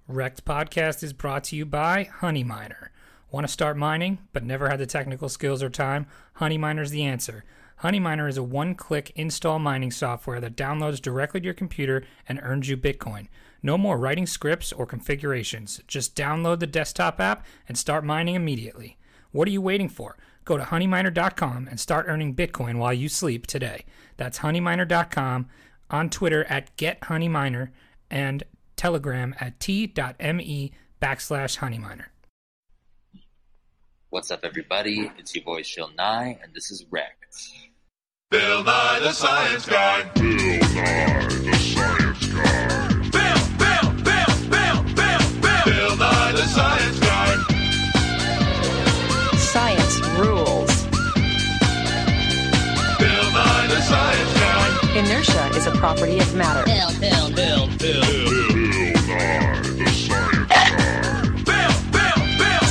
REKT podcast is brought to you by Honey Miner. Want to start mining, but never had the technical skills or time? Honey Miner is the answer. Honey Miner is a one-click install mining software that downloads directly to your computer and earns you Bitcoin. No more writing scripts or configurations. Just download the desktop app and start mining immediately. What are you waiting for? Go to honeyminer.com and start earning Bitcoin while you sleep today. That's honeyminer.com, on Twitter at GetHoneyMiner, and Telegram at t.me/honeyminer. What's up, everybody? It's your boy Shill Nye, and this is REKT. Bill Nye the Science Guy. Bill Nye the Science Guy. Bill Nye the Science Guy. Science rules. Bill Nye the Science Guy. Inertia is a property of matter. Bill Nye the Science Guy.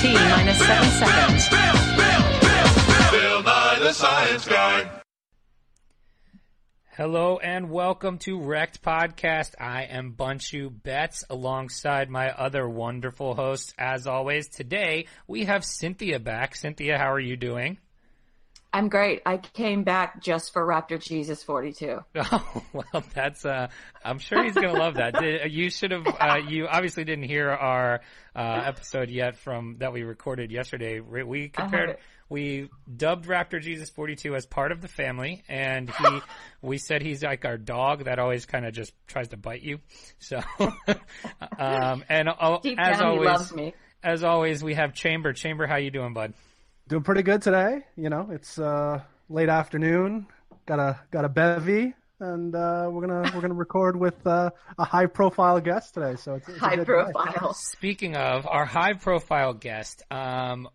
T minus 7 seconds. Bill Nye the Science Guy. Hello and welcome to REKT Podcast. I am Bunchu Betts alongside my other wonderful hosts. As always, today we have Cynthia back. Cynthia, how are you doing? I'm great. I came back just for Raptor Jesus 42. Oh, well, that's, I'm sure he's going to love that. You should have, you obviously didn't hear our, episode yet that we recorded yesterday. We dubbed Raptor Jesus 42 as part of the family, and we said he's like our dog that always kind of just tries to bite you. So, and Deep down, he loves me. As always, we have Chamber. Chamber, how you doing, bud? Doing pretty good today. You know, it's late afternoon. Got a bevy, and we're gonna record with a high profile guest today. So it's high profile. Speaking of our high profile guest,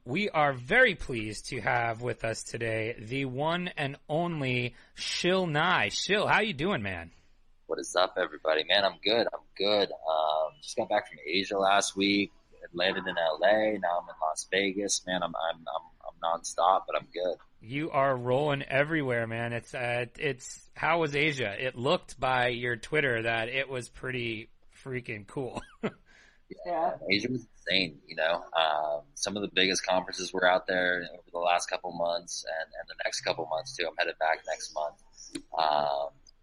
we are very pleased to have with us today the one and only Shill Nye. Shill, how you doing, man? What is up, everybody? Man, I'm good. Just got back from Asia last week. Landed in LA. Now I'm in Las Vegas. Man, I'm nonstop, but I'm good. You are rolling everywhere, man. It's how was Asia? It looked by your Twitter that it was pretty freaking cool. Yeah, Asia was insane. You know, some of the biggest conferences were out there over the last couple months, and the next couple months too. I'm headed back next month.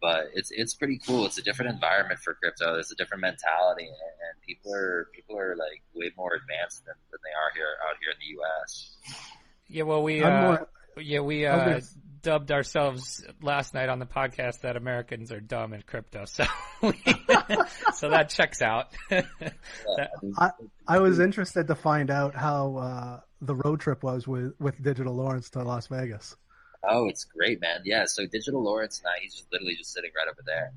But it's pretty cool. It's a different environment for crypto. There's a different mentality, and people are like way more advanced than they are out here in the U.S. Yeah, well, we dubbed ourselves last night on the podcast that Americans are dumb in crypto, so so that checks out. I was interested to find out how the road trip was with Digital Lawrence to Las Vegas. Oh, it's great, man. Yeah, so Digital Lawrence and he's just literally just sitting right over there.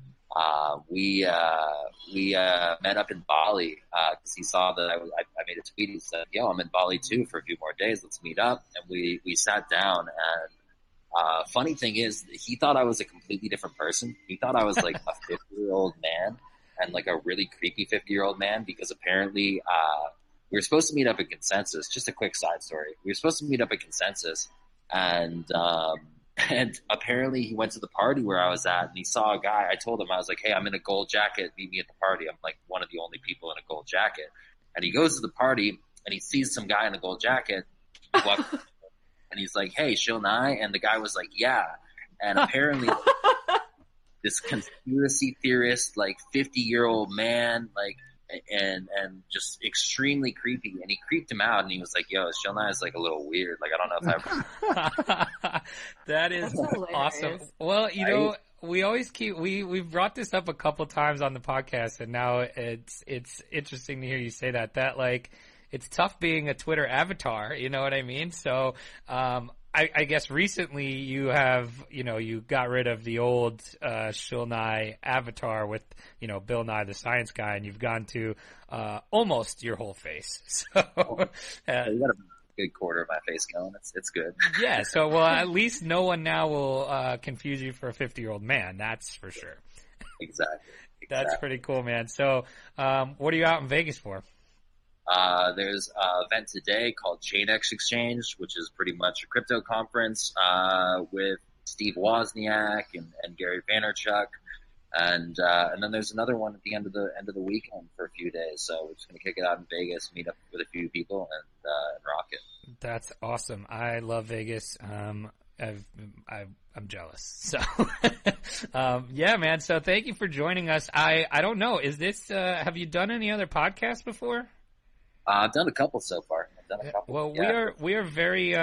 We met up in Bali because he saw that I made a tweet. He said, "Yo, I'm in Bali too for a few more days. Let's meet up." And we sat down. And funny thing is, he thought I was a completely different person. He thought I was like a 50-year-old man, and like a really creepy 50-year-old man, because apparently we were supposed to meet up at Consensus. Just a quick side story. We were supposed to meet up at Consensus. And apparently he went to the party where I was at, and he saw a guy. I told him, I was like, "Hey, I'm in a gold jacket. Meet me at the party." I'm like one of the only people in a gold jacket. And he goes to the party, and he sees some guy in a gold jacket. And he's like, "Hey, Shill Nye?" And the guy was like, "Yeah." And apparently this conspiracy theorist, like 50-year-old man, like, and just extremely creepy, and he creeped him out, and he was like, "Yo, Shill Nye is like a little weird. Like, I don't know if I." That is awesome. Well, you know, we always we've brought this up a couple times on the podcast, and now it's interesting to hear you say that like it's tough being a Twitter avatar. You know what I mean? So, I guess recently you got rid of the old Shill Nye avatar with, Bill Nye the Science Guy, and you've gone to almost your whole face. So you got a good quarter of my face going. It's good. Yeah. So, well, at least no one now will confuse you for a 50-year-old man. That's for sure. Exactly. That's pretty cool, man. So, what are you out in Vegas for? There's an event today called ChainX Exchange, which is pretty much a crypto conference with Steve Wozniak and Gary Vaynerchuk. And then there's another one at the end of the weekend for a few days. So we're just gonna kick it out in Vegas, meet up with a few people, and rock it. That's awesome. I love Vegas. I'm jealous. So, yeah, man. So thank you for joining us. I don't know. Is this, have you done any other podcasts before? I've done a couple so far. Well, we are very,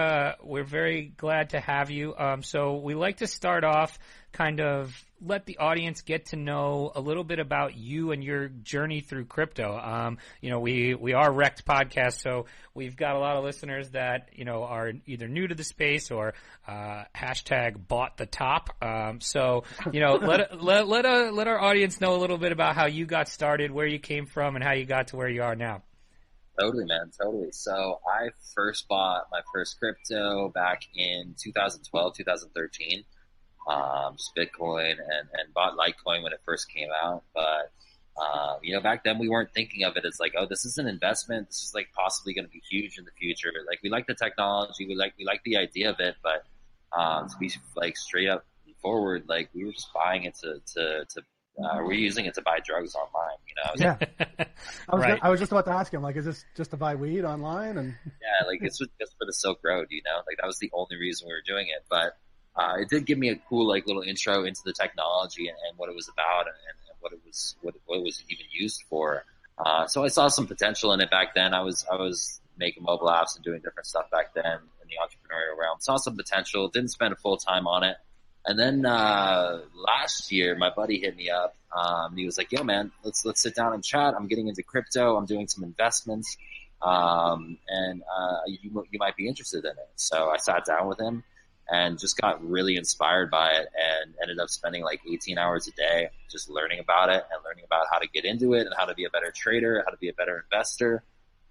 we're very glad to have you. So we like to start off kind of let the audience get to know a little bit about you and your journey through crypto. We are REKT podcast, so we've got a lot of listeners that, are either new to the space or, hashtag bought the top. So, let our audience know a little bit about how you got started, where you came from, and how you got to where you are now. Totally, man. Totally. So I first bought my first crypto back in 2012, 2013. Just Bitcoin and bought Litecoin when it first came out. But, back then we weren't thinking of it as like, oh, this is an investment. This is like possibly going to be huge in the future. Like we like the technology. We like the idea of it. But, to be like straight up forward, like we were just buying it we're using it to buy drugs online, Yeah. Right. I was just about to ask him, like, is this just to buy weed online? And yeah, like this was just for the Silk Road, like that was the only reason we were doing it. But it did give me a cool like little intro into the technology and what it was about and what it was even used for. So I saw some potential in it back then. I was making mobile apps and doing different stuff back then in the entrepreneurial realm. Saw some potential. Didn't spend a full time on it. And then last year, my buddy hit me up. He was like, "Yo, man, let's sit down and chat. I'm getting into crypto. I'm doing some investments, and you might be interested in it." So I sat down with him and just got really inspired by it, and ended up spending like 18 hours a day just learning about it and learning about how to get into it and how to be a better trader, how to be a better investor,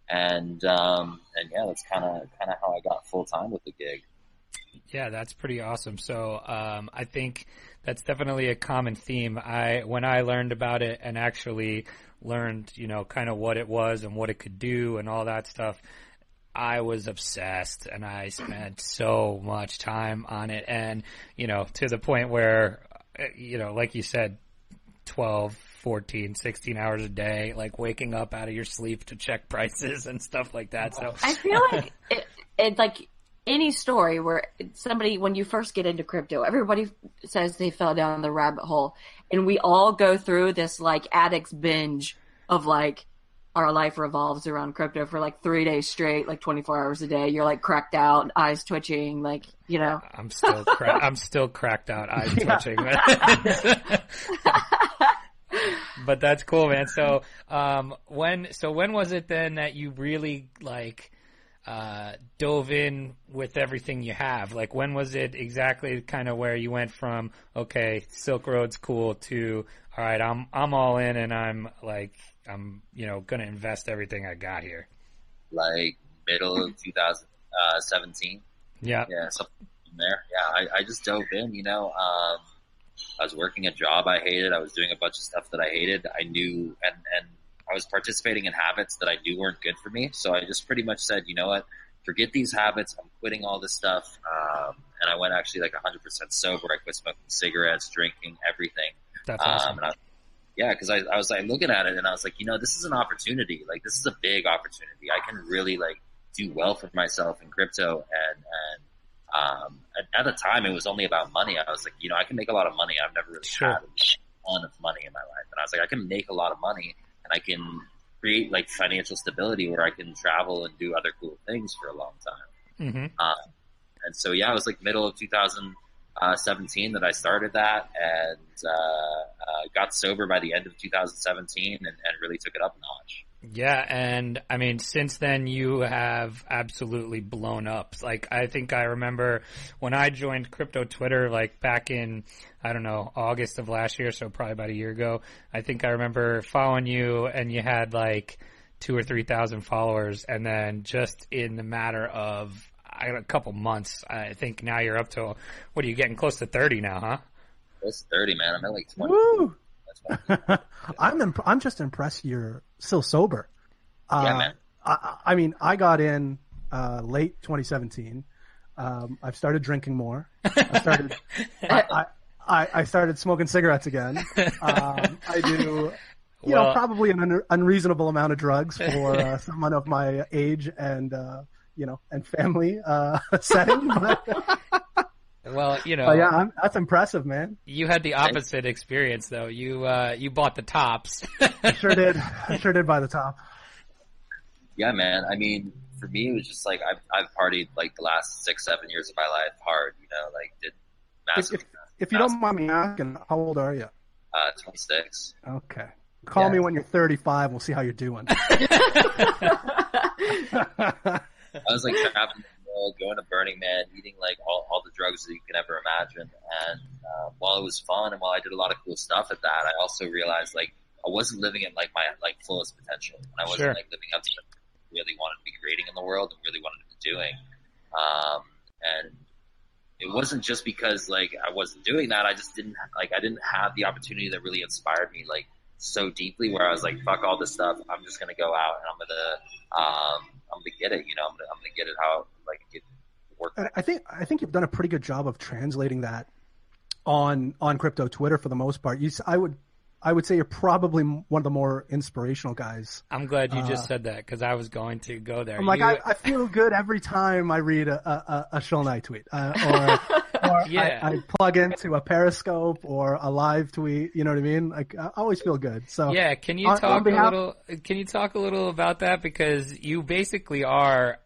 and yeah, that's kind of how I got full time with the gig. Yeah, that's pretty awesome. So I think that's definitely a common theme. When I learned about it and actually learned, kind of what it was and what it could do and all that stuff, I was obsessed and I spent so much time on it. And, to the point where, like you said, 12, 14, 16 hours a day, like waking up out of your sleep to check prices and stuff like that. So I feel like it's like any story where somebody, when you first get into crypto, everybody says they fell down the rabbit hole, and we all go through this like addict's binge of like our life revolves around crypto for like 3 days straight, like 24 hours a day. You're like cracked out, eyes twitching, like, I'm still cracked out, eyes twitching. But that's cool, man. So, when was it then that you really like, dove in with everything you have? Like, when was it exactly kind of where you went from, okay, Silk Road's cool, to, all right, I'm all in and I'm going to invest everything I got here? Like middle of 2017. Yeah. Yeah. Something from there. Yeah. I just dove in, I was working a job I hated. I was doing a bunch of stuff that I hated. I knew, and I was participating in habits that I knew weren't good for me. So I just pretty much said, you know what, forget these habits. I'm quitting all this stuff. And I went actually like 100% sober. I quit smoking cigarettes, drinking, everything. That's awesome. Because I was like looking at it and I was like, this is an opportunity. Like, this is a big opportunity. I can really like do well for myself in crypto. And at the time it was only about money. I was like, I can make a lot of money. I've never really had a ton of money in my life. And I was like, I can make a lot of money. And I can create like financial stability where I can travel and do other cool things for a long time. Mm-hmm. And so, yeah, it was like middle of 2017 that I started that, and got sober by the end of 2017 and really took it up a notch. Yeah, and I mean, since then you have absolutely blown up. Like, I think I remember when I joined crypto Twitter, like back in, I don't know, August of last year, so probably about a year ago. I think I remember following you and you had like 2,000 or 3,000 followers, and then just in the matter of a couple months, I think now you're up to, what are you getting, close to 30 now, huh? Close to 30, man. I'm at like 20. Woo! I'm just impressed you're still sober. Yeah, man. I mean, I got in late 2017. I've started drinking more. I started smoking cigarettes again. I do, Well- probably an unreasonable amount of drugs for someone of my age and and family setting. But, Well, but yeah, that's impressive, man. you had the opposite experience though. You bought the tops. I sure did by the top. Yeah, man. I mean, for me, it was just like I've partied like the last 6-7 years of my life hard. Like did massive. If you don't mind me asking, how old are you? 26. Okay. Call Yeah. me when you're 35. We'll see how you're doing. I was like traveling the world, going to Burning Man, eating like all the drugs that you can ever imagine. And while it was fun and while I did a lot of cool stuff at that, I also realized like I wasn't living at like my like fullest potential. And I wasn't Sure. like living up to what I really wanted to be creating in the world and really wanted to be doing. And it wasn't just because like I wasn't doing that. I just didn't I didn't have the opportunity that really inspired me like so deeply where I was like, fuck all this stuff. I'm just going to go out and I'm going to get it. I'm going to get it how like get work. And I think you've done a pretty good job of translating that on crypto Twitter for the most part. I would say you're probably one of the more inspirational guys. I'm glad you just said that because I was going to go there. I'm like, I feel good every time I read a Shill Nye tweet, or Yeah. I plug into a Periscope or a live tweet. You know what I mean? Like, I always feel good. So Yeah, can you talk a little? Can you talk a little about that because you basically are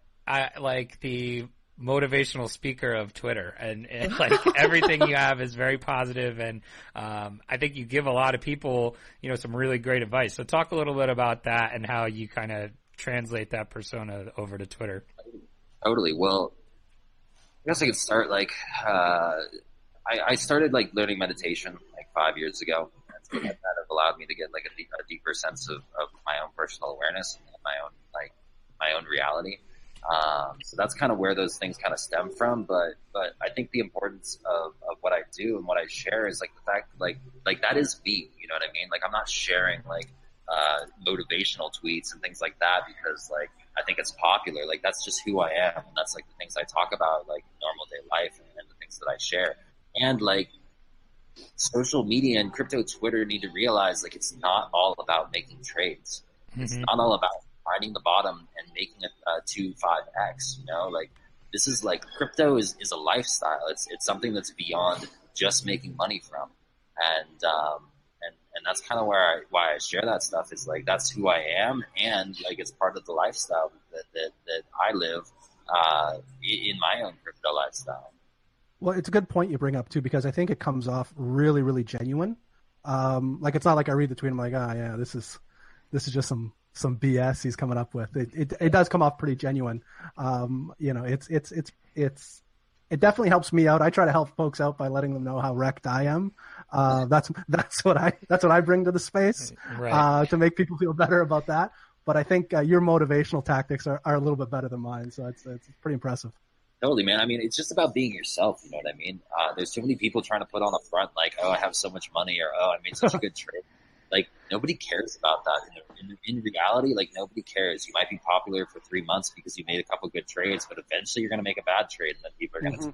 like the motivational speaker of Twitter, and like everything you have is very positive, and I think you give a lot of people some really great advice. So talk a little bit about that and how you kind of translate that persona over to Twitter. Totally. Well, I guess I could start like I started like learning meditation like 5 years ago. And so that kind of allowed me to get like a deeper sense of my own personal awareness and my own reality. So that's kind of where those things kind of stem from. But I think the importance of what I do and what I share is like the fact that like that is me. You know what I mean? Like I'm not sharing like motivational tweets and things like that because like I think it's popular. Like that's just who I am. And that's like the things I talk about like normal day life and the things that I share. And like social media and crypto Twitter need to realize like it's not all about making trades. It's not all about finding the bottom and making it 2-5x, like this is like crypto is a lifestyle. It's something that's beyond just making money from. And that's kind of why I share that stuff is like, that's who I am. And like, it's part of the lifestyle that I live, in my own crypto lifestyle. Well, it's a good point you bring up too, because I think it comes off really, really genuine. Like it's not like I read the tweet and I'm like, yeah, this is just some BS he's coming up with. It does come off pretty genuine. It definitely helps me out. I try to help folks out by letting them know how wrecked I am. That's what I bring to the space, Right. To make people feel better about that. But I think your motivational tactics are a little bit better than mine. So it's pretty impressive. Totally, man. I mean, it's just about being yourself. You know what I mean? There's too many people trying to put on the front like, oh, I have so much money, or oh, I made such a good trade. Like nobody cares about that. In reality, like nobody cares. You might be popular for 3 months because you made a couple good trades, but eventually you're going to make a bad trade, and then people are going to.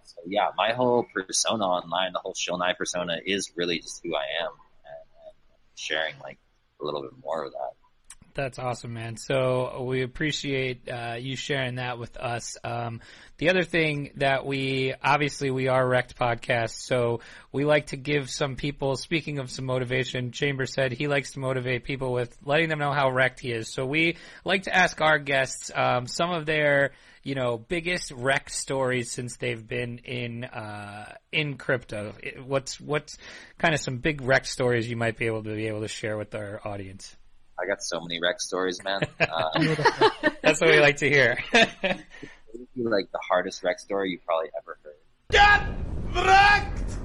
So yeah, my whole persona online, the whole Shill Nye persona, is really just who I am, and sharing like a little bit more of that. That's awesome, man. So we appreciate you sharing that with us. The other thing that we are REKT podcast, so we like to give some people, speaking of some motivation, Chamber said he likes to motivate people with letting them know how REKT he is. So we like to ask our guests some of their biggest REKT stories since they've been in crypto. What's kind of some big REKT stories you might be able to share with our audience? I got so many REKT stories, man. That's what we like to hear. Like the hardest REKT story you probably ever heard. Get wrecked!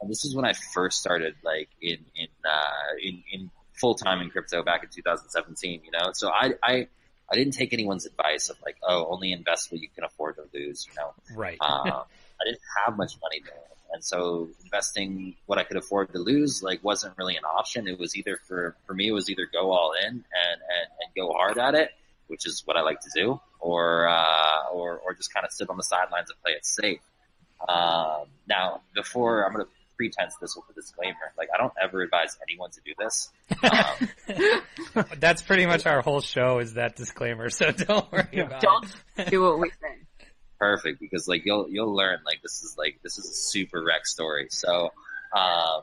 And this is when I first started, like in full time in crypto back in 2017. So I didn't take anyone's advice of like, oh, only invest what you can afford to lose. Right. I didn't have much money there. And so investing what I could afford to lose, like, wasn't really an option. It was either for me, it was either go all in and go hard at it, which is what I like to do, or just kind of sit on the sidelines and play it safe. Now, before I'm going to pretense this with a disclaimer, like I don't ever advise anyone to do this. That's pretty much our whole show is that disclaimer, so don't worry about Don't it. do what we say. Perfect, because like you'll learn like this is a super REKT story. So I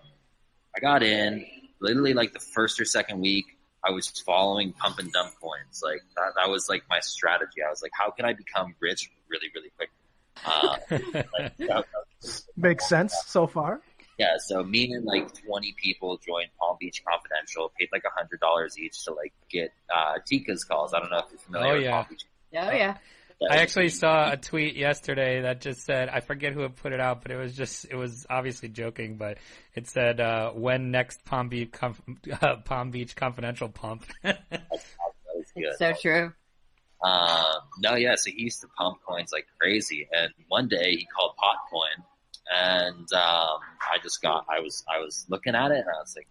got in literally like the first or second week. I was following pump and dump coins. Like that was like my strategy. I was like, how can I become rich really, really quick? Makes sense so far. Yeah, so me and like 20 people joined Palm Beach Confidential, paid like $100 each to like get Tika's calls. I don't know if you're familiar with Palm Beach. Oh yeah. I actually saw a tweet yesterday that just said, I forget who had put it out, but it was obviously joking, but it said, when next Palm Beach Confidential pump. That was good. It's so true. No, yeah, so he used to pump coins like crazy, and one day he called Potcoin, and I was looking at it, and I was like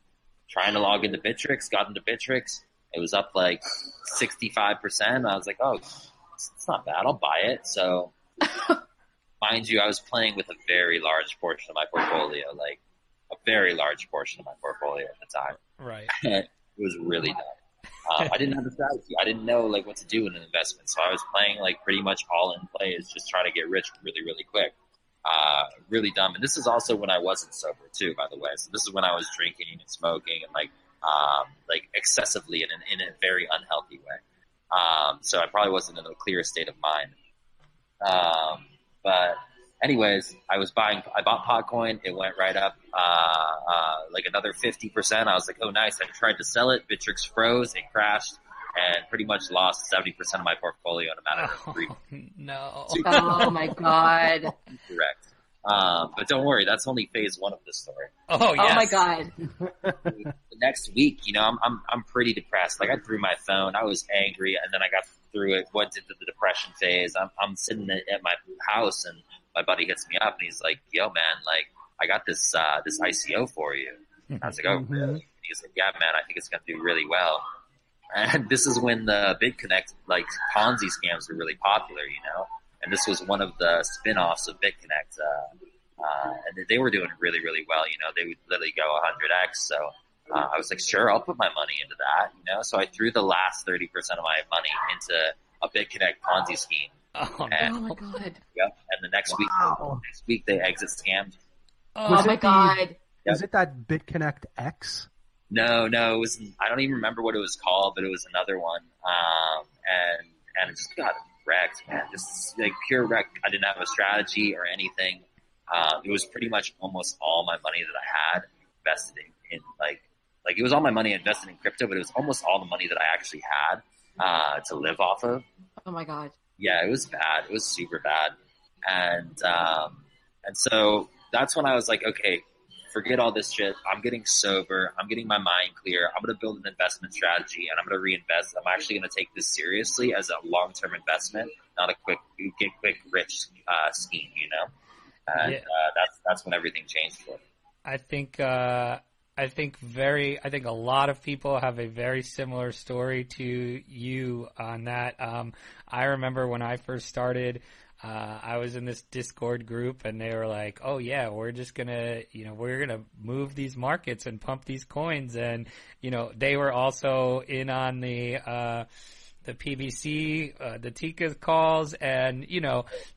trying to log into Bittrex, got into Bittrex, it was up like 65%. I was like, oh, it's not bad, I'll buy it. So mind you, I was playing with a very large portion of my portfolio, like a very large portion of my portfolio at the time. Right. It was really dumb. I didn't have a strategy. I didn't know like what to do in an investment. So I was playing like pretty much all in plays, just trying to get rich really, really quick. Really dumb. And this is also when I wasn't sober too, by the way. So this is when I was drinking and smoking and like excessively in a very unhealthy way. So I probably wasn't in a clear state of mind. But anyways, I bought Potcoin. It went right up, like another 50%. I was like, oh, nice. I tried to sell it. Bittrex froze. It crashed and pretty much lost 70% of my portfolio in a matter of 3 weeks. No. Oh my God. Correct. But don't worry. That's only phase one of this story. Oh, yes. Oh my God. The next week, I'm pretty depressed. Like I threw my phone. I was angry, and then I got through it. Went into the depression phase. I'm sitting at my house, and my buddy hits me up, and he's like, "Yo, man, like I got this ICO for you." I was like, "Oh, really?" And he's like, "Yeah, man, I think it's gonna do really well." And this is when the BitConnect like Ponzi scams were really popular, And this was one of the spin-offs of BitConnect. And they were doing really, really well. They would literally go 100x. So I was like, sure, I'll put my money into that. So I threw the last 30% of my money into a BitConnect Ponzi scheme. Oh, and, Oh my God. Yep. And the next week they exit scammed. Oh my God. Was it that BitConnect X? No, it was. I don't even remember what it was called, but it was another one. And it just got wrecked, man. Just like pure wreck. I didn't have a strategy or anything. It was pretty much almost all my money that I had invested in like it was all my money invested in crypto, but it was almost all the money that I actually had to live off of. Oh my God. Yeah, it was bad. It was super bad. And so that's when I was like, okay, forget all this shit. I'm getting sober. I'm getting my mind clear. I'm going to build an investment strategy, and I'm going to reinvest. I'm actually going to take this seriously as a long-term investment, not a quick rich scheme, And that's when everything changed for me. I think a lot of people have a very similar story to you on that. I remember when I first started, I was in this Discord group, and they were like, "Oh yeah, we're just gonna, we're gonna move these markets and pump these coins," and they were also in on the PBC, the Tika's calls, and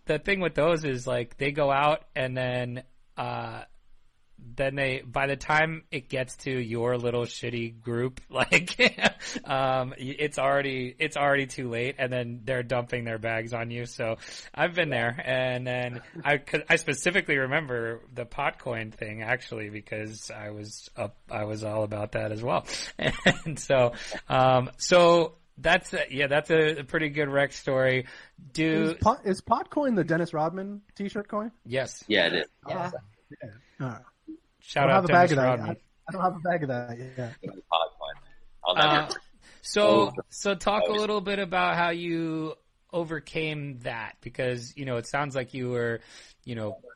the thing with those is like they go out and then by the time it gets to your little shitty group, like it's already too late, and then they're dumping their bags on you. So I've been there, and then I specifically remember the Potcoin thing actually because I was all about that as well, and so that's a pretty good REKT story. Is Potcoin the Dennis Rodman T-shirt coin? Yes. Yeah, it is. Yeah. Shout out Dennis Rodman. I don't have a bag of that. Yeah. I'll never. So talk a little bit about how you overcame that, because it sounds like you were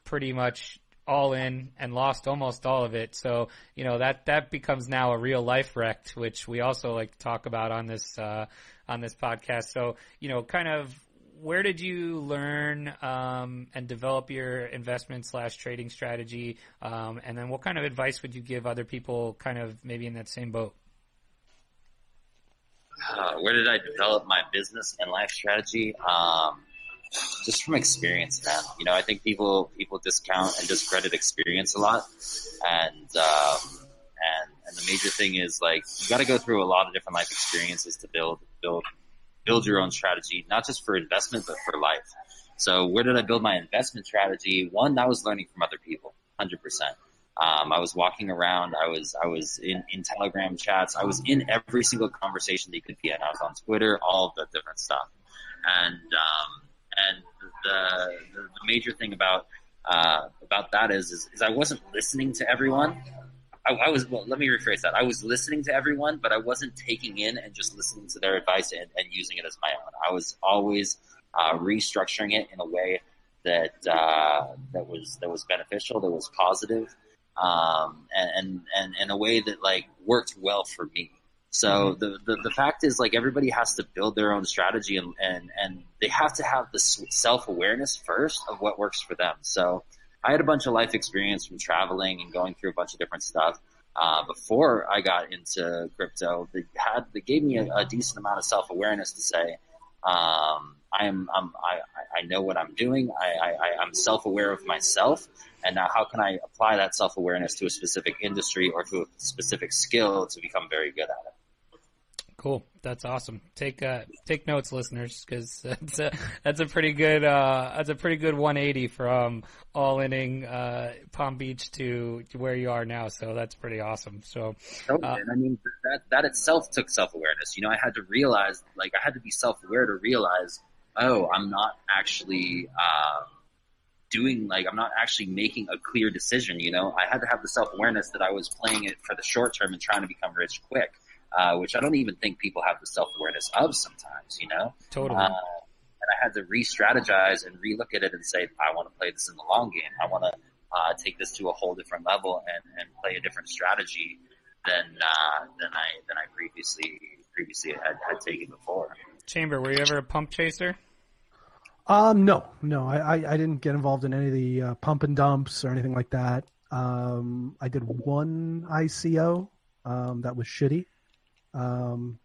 pretty much all in and lost almost all of it. So, that becomes now a real life REKT, which we also like to talk about on this podcast. So, kind of where did you learn and develop your investment/trading strategy? And then what kind of advice would you give other people kind of maybe in that same boat? Where did I develop my business and life strategy? Just from experience, man. I think people discount and discredit experience a lot, and the major thing is like you got to go through a lot of different life experiences to build your own strategy, not just for investment but for life. So where did I build my investment strategy? One, I was learning from other people, 100%. I was walking around. I was in Telegram chats. I was in every single conversation that you could be in. I was on Twitter, all of the different stuff, and the major thing about that is I wasn't listening to everyone. Let me rephrase that. I was listening to everyone, but I wasn't taking in and just listening to their advice and using it as my own. I was always restructuring it in a way that was beneficial, that was positive, and in a way that like worked well for me. So the fact is, like, everybody has to build their own strategy and they have to have the self-awareness first of what works for them. So I had a bunch of life experience from traveling and going through a bunch of different stuff before I got into crypto. They gave me a decent amount of self-awareness to say, I know what I'm doing. I'm self-aware of myself. And now how can I apply that self-awareness to a specific industry or to a specific skill to become very good at it? Cool. That's awesome. Take notes, listeners, because that's a pretty good 180 from all-inning Palm Beach to where you are now. So that's pretty awesome. So, and I mean that itself took self-awareness. I had to realize, like, I had to be self-aware to realize, I'm not actually I'm not actually making a clear decision. I had to have the self-awareness that I was playing it for the short term and trying to become rich quick. Which I don't even think people have the self-awareness of sometimes, Totally. And I had to re-strategize and re-look at it and say, I want to play this in the long game. I want to take this to a whole different level and play a different strategy than I previously had taken before. Chamber, were you ever a pump chaser? No. I didn't get involved in any of the pump and dumps or anything like that. I did one ICO that was shitty. No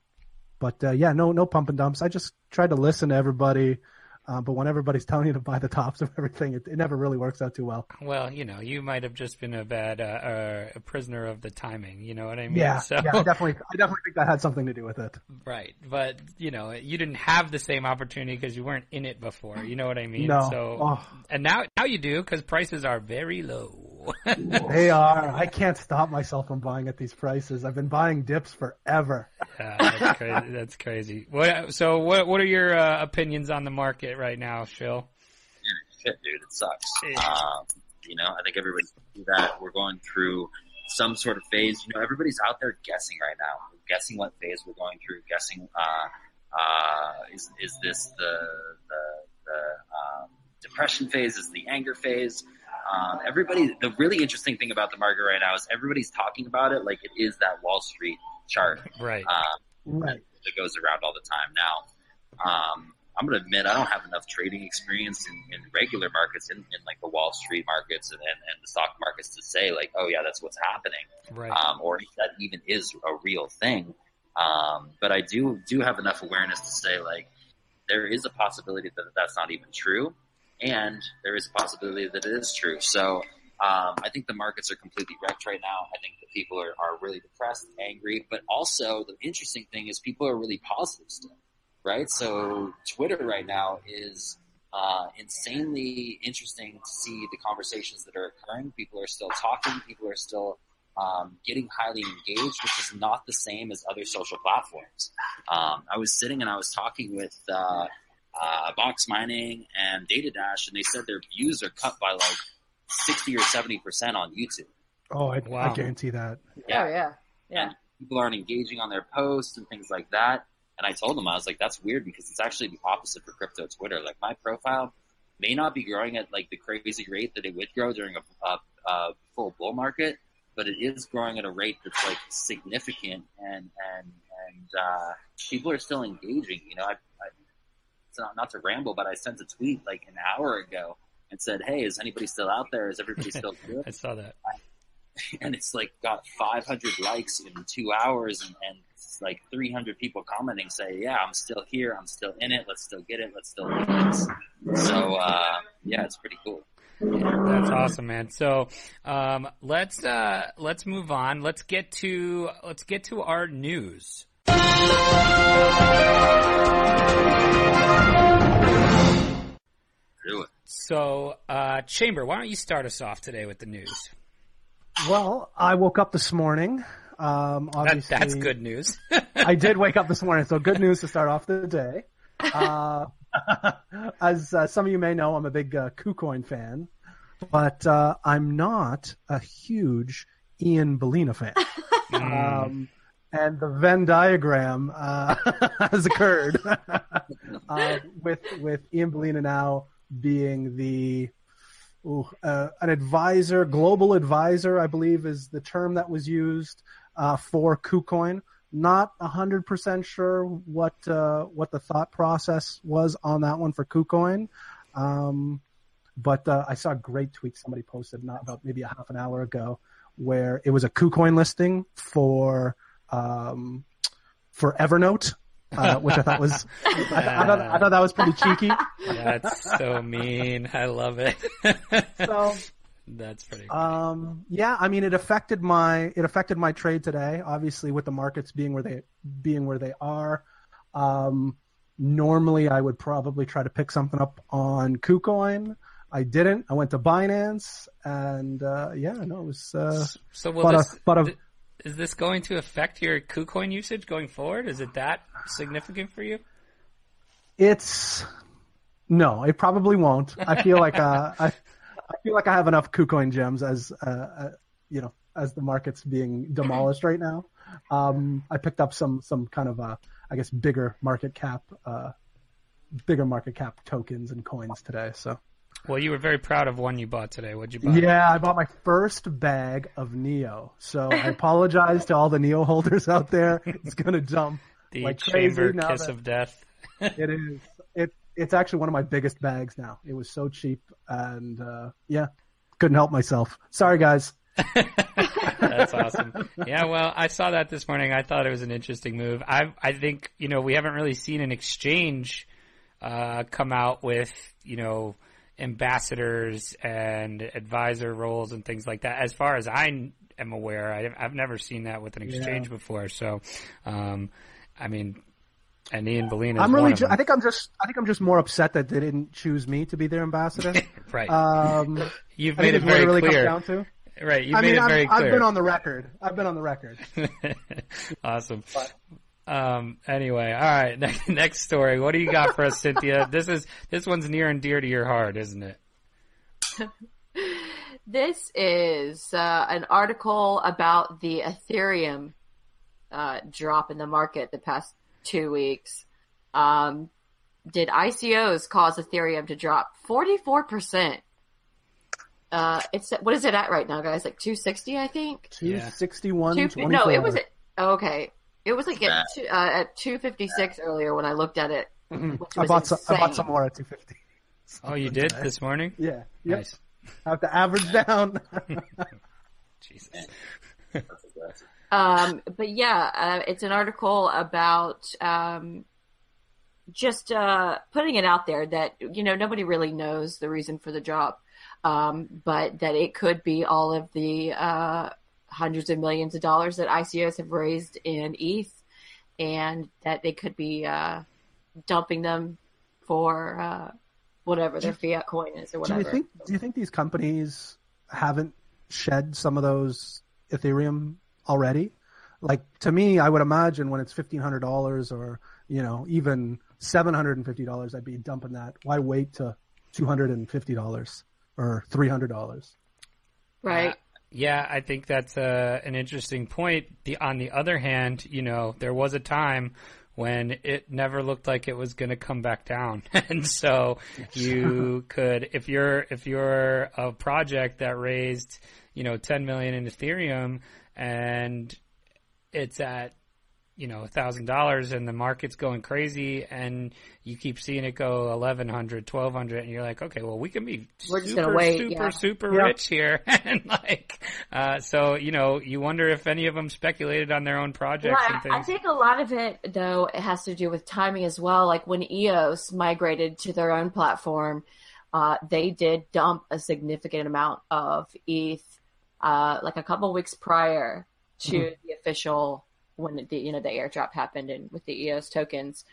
pump and dumps. I just tried to listen to everybody, but when everybody's telling you to buy the tops of everything, it never really works out too well. Well, you might have just been a bad a prisoner of the timing. You know what I mean? Yeah, I definitely think that had something to do with it. Right, but you didn't have the same opportunity because you weren't in it before. You know what I mean? No. So, and now you do because prices are very low. They are. I can't stop myself from buying at these prices. I've been buying dips forever. That's crazy. That's crazy. What are your opinions on the market right now, Shill? Shit, dude, it sucks. I think everybody can see that. We're going through some sort of phase. Everybody's out there guessing right now, guessing what phase we're going through, guessing is this the depression phase, is the anger phase. The really interesting thing about the market right now is everybody's talking about it like it is that Wall Street chart, right? That goes around all the time. Now, I'm going to admit I don't have enough trading experience in regular markets, in like the Wall Street markets and the stock markets to say like, oh yeah, that's what's happening, right? Or if that even is a real thing. But I do have enough awareness to say like there is a possibility that that's not even true. And there is a possibility that it is true. So I think the markets are completely wrecked right now. I think that people are really depressed, angry. But also the interesting thing is people are really positive still, right? So Twitter right now is insanely interesting to see the conversations that are occurring. People are still talking. People are still getting highly engaged, which is not the same as other social platforms. I was sitting and I was talking with Box Mining and Data Dash, and they said their views are cut by like 60 or 70% on YouTube. Oh, I guarantee that. Yeah. Oh, yeah. And people aren't engaging on their posts and things like that. And I told them, I was like, that's weird because it's actually the opposite for crypto Twitter. Like my profile may not be growing at like the crazy rate that it would grow during a full bull market, but it is growing at a rate that's like significant, and people are still engaging. You know, it's not to ramble, but I sent a tweet like an hour ago and said, "Hey, is anybody still out there? Is everybody still good?" I saw that. And it's like got 500 likes in 2 hours, and it's like 300 people commenting, say, "Yeah, I'm still here. I'm still in it. Let's still get it. Let's still do this." So yeah, it's pretty cool. That's awesome, man. So let's move on. Let's get to our news. Do it. So, Chamber, why don't you start us off today with the news? Well, I woke up this morning. Obviously, that's good news. I did wake up this morning, so good news to start off the day. As some of you may know, I'm a big KuCoin fan, but I'm not a huge Ian Bellina fan. And the Venn diagram has occurred with Ian Bellina now being the an advisor, global advisor, I believe is the term that was used for KuCoin. Not 100% sure what the thought process was on that one for KuCoin. But I saw a great tweet somebody posted not about maybe a half an hour ago where it was a KuCoin listing for Evernote, which I thought was I thought that was pretty cheeky. That's so mean. I love it. So that's pretty cool. Yeah, I mean it affected my trade today, obviously with the markets being where they are. Normally I would probably try to pick something up on KuCoin. I didn't. I went to Binance, and it was is this going to affect your KuCoin usage going forward? Is it that significant for you? No, it probably won't. I feel like I have enough KuCoin gems as as the market's being demolished right now. I picked up some kind of bigger market cap tokens and coins today. So. Well, you were very proud of one you bought today. What'd you buy? Yeah, I bought my first bag of Neo. So I apologize to all the Neo holders out there. It's going to jump the like chamber crazy kiss of death. It is. It's actually one of my biggest bags now. It was so cheap, and couldn't help myself. Sorry, guys. That's awesome. Yeah, well, I saw that this morning. I thought it was an interesting move. I think we haven't really seen an exchange come out with ambassadors and advisor roles and things like that. As far as I am aware, I've never seen that with an exchange before. So, and Ian Bellina. I think I'm just more upset that they didn't choose me to be their ambassador. Right. You've I made it think very really clear. comes down to. Right. You've made it very clear. I've been on the record. Awesome. Anyway, all right. Next story. What do you got for us, Cynthia? This one's near and dear to your heart, isn't it? This is an article about the Ethereum drop in the market the past 2 weeks. Did ICOs cause Ethereum to drop 44%? What is it at right now, guys? Like 260, I think. 261.24. No, it was okay. It was like at 256 earlier when I looked at it. I bought some more at 250. Oh, you did this morning? Yeah. Nice. I have to average down. Jesus. But yeah, it's an article about just putting it out there that nobody really knows the reason for the drop, but that it could be all of the hundreds of millions of dollars that ICOs have raised in ETH, and that they could be dumping them for whatever their fiat coin is or whatever. Do you think these companies haven't shed some of those Ethereum already? Like, to me, I would imagine when it's $1,500 or even $750, I'd be dumping that. Why wait to $250 or $300? Right. Yeah, I think that's an interesting point. On the other hand, there was a time when it never looked like it was going to come back down. And so you could, if you're a project that raised, 10 million in Ethereum and it's at, $1,000 and the market's going crazy and you keep seeing it go 1,100, 1,200 and you're like, okay, well, we can be We're just gonna wait, super rich here. And so, you wonder if any of them speculated on their own projects and things. I think a lot of it, though, it has to do with timing as well. Like when EOS migrated to their own platform, they did dump a significant amount of ETH, like a couple of weeks prior to the official, when the airdrop happened and with the EOS tokens,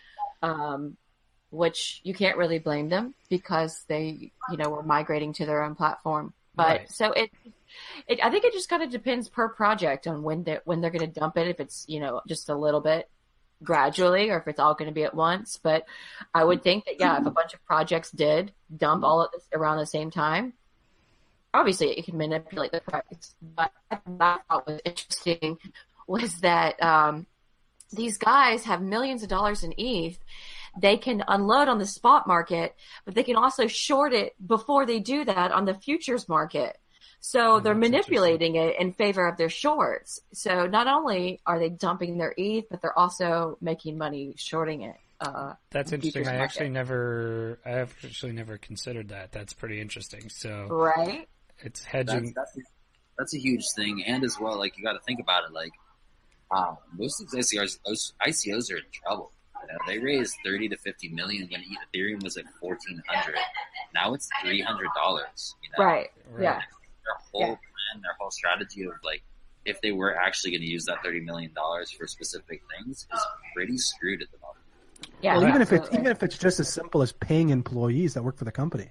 which you can't really blame them because they, were migrating to their own platform. But Right. so I think it just kind of depends per project on when they're going to dump it. If it's, just a little bit gradually or if it's all going to be at once. But I would think that, if a bunch of projects did dump all of this around the same time, obviously it can manipulate the price. But what I thought was interesting was that these guys have millions of dollars in ETH. They can unload on the spot market, but they can also short it before they do that on the futures market. So they're manipulating it in favor of their shorts. So not only are they dumping their ETH, but they're also making money shorting it. That's interesting. I market. actually never considered that. That's pretty interesting. So Right? it's hedging. That's a huge thing, and as well, like you got to think about it. Like most of these ICOs are in trouble. They raised 30 to 50 million when Ethereum was at 1,400. Now it's $300. Right. Yeah. Their whole plan, their whole strategy of like, if they were actually going to use that $30 million for specific things, is pretty screwed at the moment. Yeah. Well, absolutely. even if it's just as simple as paying employees that work for the company,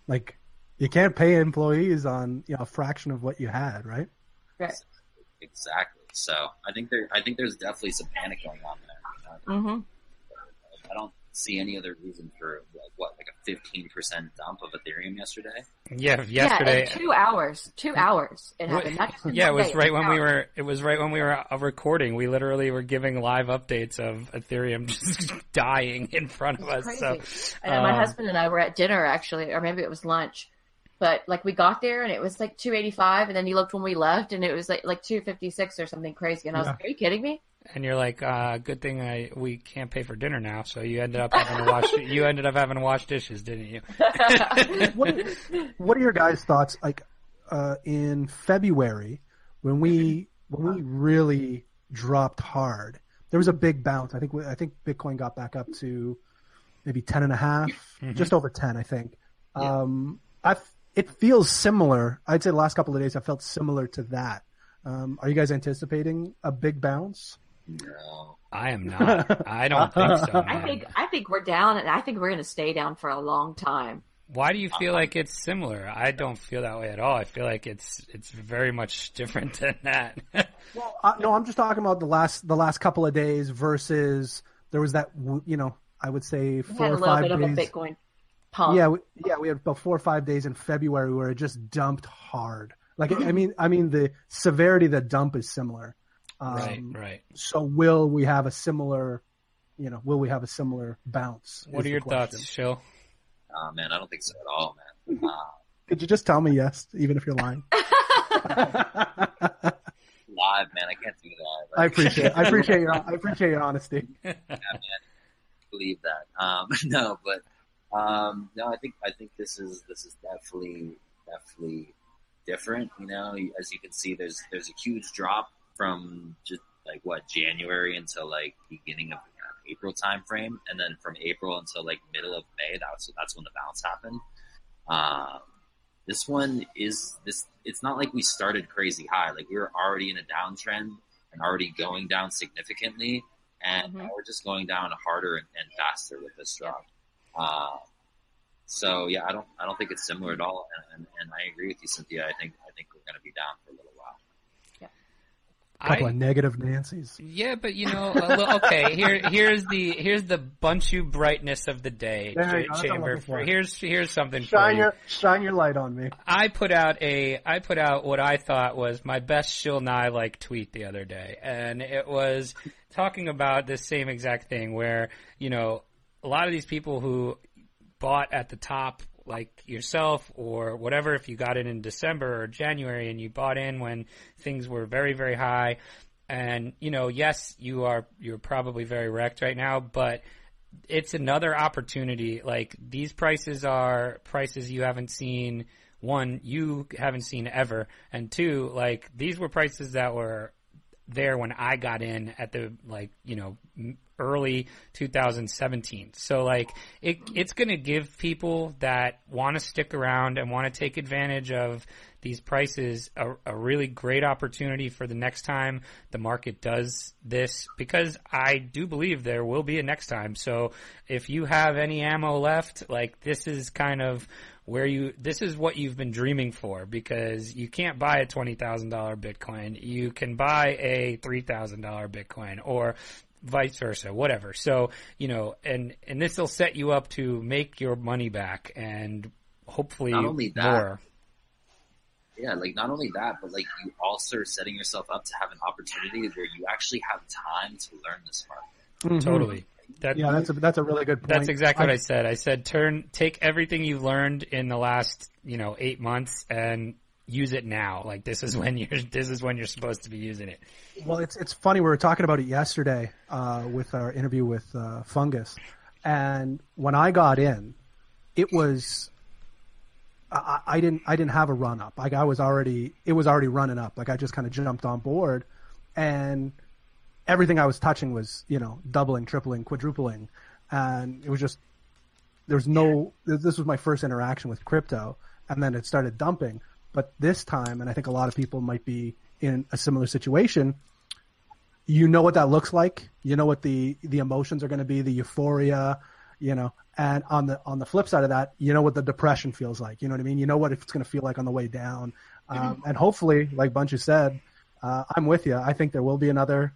like you can't pay employees on a fraction of what you had, right? Right. Exactly. So I think there's definitely some panic going on there. Mm-hmm. I don't see any other reason for like a 15% dump of Ethereum yesterday. Yeah, yesterday. Yeah, in 2 hours. 2 hours it happened. Not just in Yeah, it one was day, right 2 when hours. it was right when we were recording. We literally were giving live updates of Ethereum just dying in front of us. Crazy. So, And my husband and I were at dinner actually, or maybe it was lunch. But like we got there and it was like 285, and then you looked when we left and it was like 256 or something crazy. And I was like, "Are you kidding me?" and you're like, good thing we can't pay for dinner now. So you ended up having to wash dishes, didn't you? What are your guys' thoughts? Like in February, when we really dropped hard, there was a big bounce. I think Bitcoin got back up to maybe 10.5, just over 10, I think. Yeah. It feels similar. I'd say the last couple of days I felt similar to that. Are you guys anticipating a big bounce? No. I am not. I don't think so. Man. I think we're down, and I think we're going to stay down for a long time. Why do you feel like it's similar? I don't feel that way at all. I feel like it's very much different than that. Well, no, I'm just talking about the last couple of days versus there was that I would say 4 or 5 days. We had a little bit of a Bitcoin pump. Yeah, we had about 4 or 5 days in February where it just dumped hard. Like I mean, the severity of the dump is similar. Right. So will we have a similar bounce? What are your thoughts, Shill? Man, I don't think so at all, man. Could you just tell me yes, even if you're lying? Live, man, I can't do that. I appreciate your honesty. Yeah, man, believe that. No, I think this is definitely different. As you can see, there's a huge drop from just January until beginning of April time frame, and then from April until middle of May, that's when the bounce happened. This one it's not like we started crazy high. Like we were already in a downtrend and already going down significantly, and now we're just going down harder and faster with this drop. So yeah, I don't think it's similar at all, and I agree with you, Cynthia. I think we're going to be down for a little while. couple of negative Nancy's. Yeah, but okay. Here's the Bunchu brightness of the day, Chamber. Here's something for you. Shine your light on me. I put out what I thought was my best Shill Nye like tweet the other day, and it was talking about this same exact thing where a lot of these people who bought at the top, like yourself or whatever, if you got it in December or January and you bought in when things were very, very high, and yes, you're probably very wrecked right now, but it's another opportunity. Like, these prices are prices you haven't seen. One, you haven't seen ever, and two, like, these were prices that were there when I got in at the early 2017. So it's going to give people that want to stick around and want to take advantage of these prices a really great opportunity for the next time the market does this, because I do believe there will be a next time. So if you have any ammo left, this is kind of this is what you've been dreaming for, because you can't buy a $20,000 Bitcoin. You can buy a $3,000 Bitcoin, or vice versa, whatever. So, and this will set you up to make your money back, and hopefully not only that, more. Yeah, not only that, but you also are setting yourself up to have an opportunity where you actually have time to learn this market. Mm-hmm. Totally. That's a really good point. That's exactly what I said. I said, take everything you've learned in the last 8 months and use it now. This is when you're supposed to be using it. Well, it's funny. We were talking about it yesterday with our interview with Fungus, and when I got in, it was I didn't have a run up. It was already running up. I just kind of jumped on board, and everything I was touching was doubling, tripling, quadrupling, and it was just this was my first interaction with crypto, and then it started dumping. But this time, and I think a lot of people might be in a similar situation, what that looks like, what the emotions are going to be, the euphoria, and on the flip side of that, what the depression feels like, you know what I mean? What it's going to feel like on the way down. And hopefully, like Bunchu said, I'm with you. I think there will be another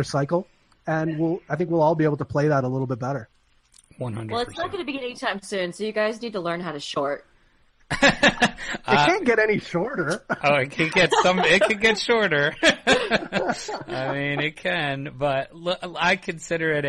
cycle, and I think we'll all be able to play that a little bit better. 100%. Well, it's not going to be anytime soon, so you guys need to learn how to short. It can't get any shorter. It could get shorter. I mean, it can, but look, I consider it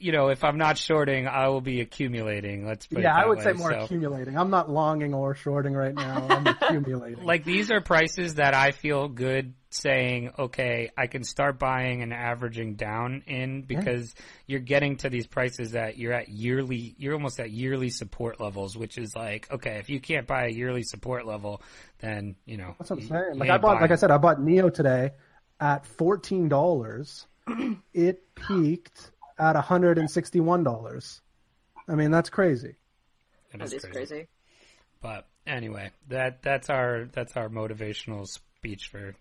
if I'm not shorting, I will be accumulating. Let's put it that way. Yeah, I would say more accumulating. I'm not longing or shorting right now. I'm accumulating. These are prices that I feel good saying, okay, I can start buying and averaging down in, because you're getting to these prices that you're almost at yearly support levels, which is okay, if you can't buy a yearly support level, then, That's what I'm saying. I bought Neo today at $14. It peaked at $161. I mean, that's crazy. That is crazy. But anyway, that's our motivational speech for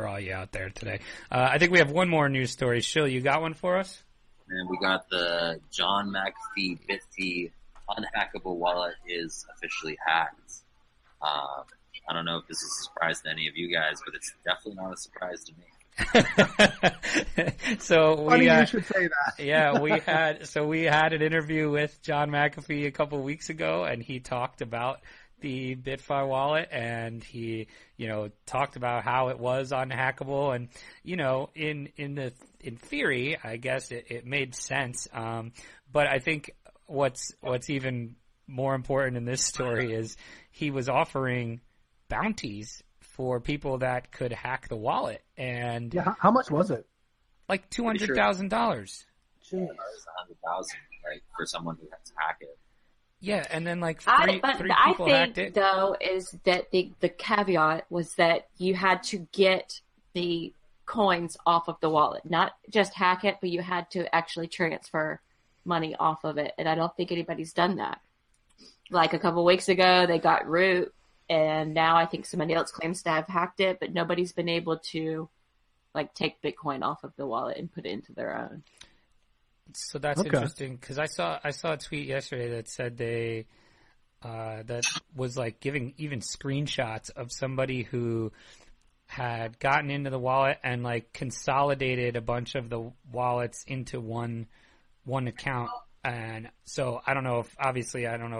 all you out there today. I think we have one more news story. Shill, you got one for us? And we got the John McAfee Bitfee unhackable wallet is officially hacked. I don't know if this is a surprise to any of you guys, but it's definitely not a surprise to me. So you should say that. Yeah, we had an interview with John McAfee a couple of weeks ago, and he talked about the Bitfi wallet, and he talked about how it was unhackable, and in theory, I guess it made sense. But I think what's even more important in this story is he was offering bounties for people that could hack the wallet. And how much was it? Like $200,000. $100,000, right, for someone who has to hack it. Yeah, and then three people hacked it. Though, is that the caveat was that you had to get the coins off of the wallet, not just hack it, but you had to actually transfer money off of it. And I don't think anybody's done that. A couple weeks ago, they got root. And now I think somebody else claims to have hacked it, but nobody's been able to take Bitcoin off of the wallet and put it into their own. So that's interesting, because I saw a tweet yesterday that said they that was giving even screenshots of somebody who had gotten into the wallet and like consolidated a bunch of the wallets into one account. And so I don't know if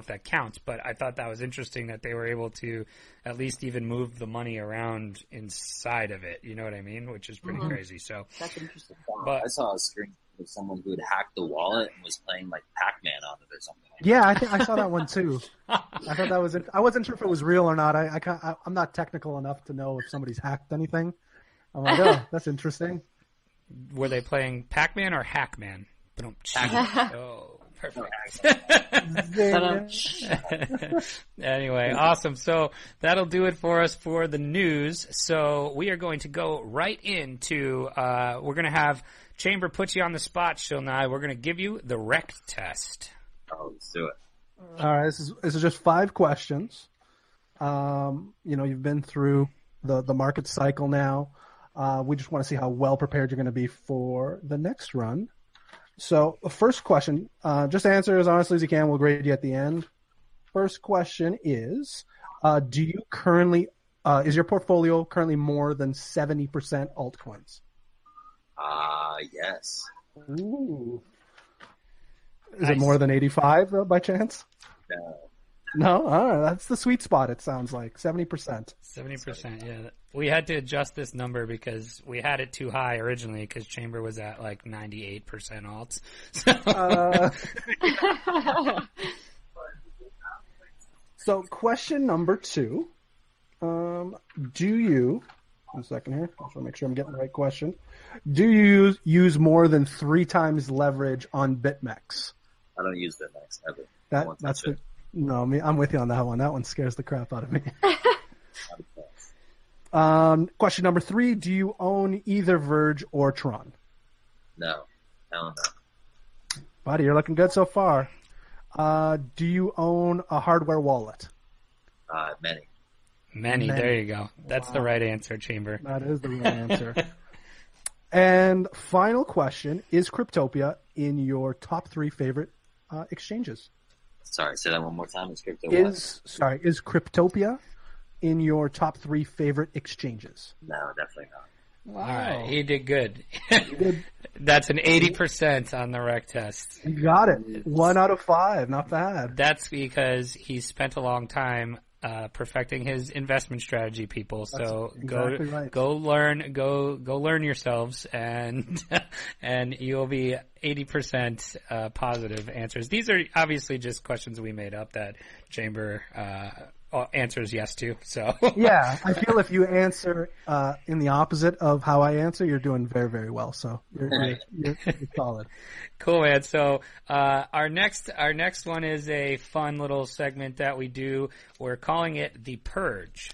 that counts, but I thought that was interesting that they were able to at least even move the money around inside of it. You know what I mean? Which is pretty crazy. So That's interesting. But I saw a screen of someone who had hacked the wallet and was playing like Pac-Man on it or something. Yeah, I think I saw that one too. I thought that was. I wasn't sure if it was real or not. I'm not technical enough to know if somebody's hacked anything. I'm like, oh, that's interesting. Were they playing Pac-Man or Hackman? Oh, perfect. Anyway, awesome. So that'll do it for us for the news. So we are going to go right into, we're going to have Chamber put you on the spot, Shill Nye. We're going to give you the REKT test. Oh, let's do it. All right, this is just 5 questions. You've been through the market cycle now. We just want to see how well prepared you're going to be for the next run. So the first question, just answer as honestly as you can. We'll grade you at the end. First question is, do you currently, is your portfolio currently more than 70% altcoins? Yes. Ooh. Is it more than 85 by chance? No. No? All right, that's the sweet spot, it sounds like. 70%. 70%, yeah. We had to adjust this number because we had it too high originally because Chamber was at like 98% alts. So question number 2. Do you, one second here, I just want to make sure I'm getting the right question. Do you use more than 3 times leverage on BitMEX? I don't use BitMEX ever. That's the, no, I'm with you on that one. That one scares the crap out of me. Question number 3, do you own either Verge or Tron? No. Hell no. Buddy, you're looking good so far. Do you own a hardware wallet? Many. There you go. That's the right answer, Chamber. That is the right answer. And final question, is Cryptopia in your top 3 favorite exchanges? Sorry, say that one more time. Is Cryptopia in your top 3 favorite exchanges? No, definitely not. Wow. All right, he did good. That's an 80% on the REKT test. You got it. 1 out of 5. Not bad. That's because he spent a long time perfecting his investment strategy, people. So go learn yourselves, and you'll be 80% positive answers. These are obviously just questions we made up that Chamber answers yes to. So yeah, I feel if you answer in the opposite of how I answer, you're doing very, very well. So you're solid. Cool, man. So our next one is a fun little segment that we do. We're calling it the Purge.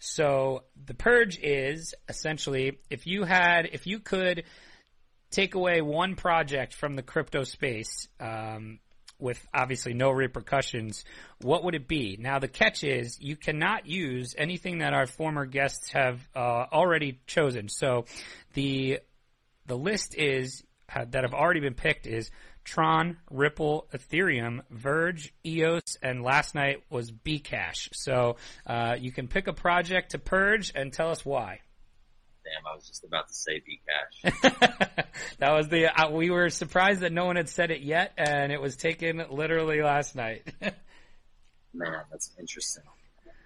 So the Purge is essentially if you could take away one project from the crypto space, with obviously no repercussions, what would it be? Now, the catch is you cannot use anything that our former guests have already chosen. So the list is that have already been picked is Tron, Ripple, Ethereum, Verge, EOS, and last night was Bcash. So you can pick a project to purge and tell us why. Damn, I was just about to say Bcash. That was we were surprised that no one had said it yet, and it was taken literally last night. Man, that's interesting.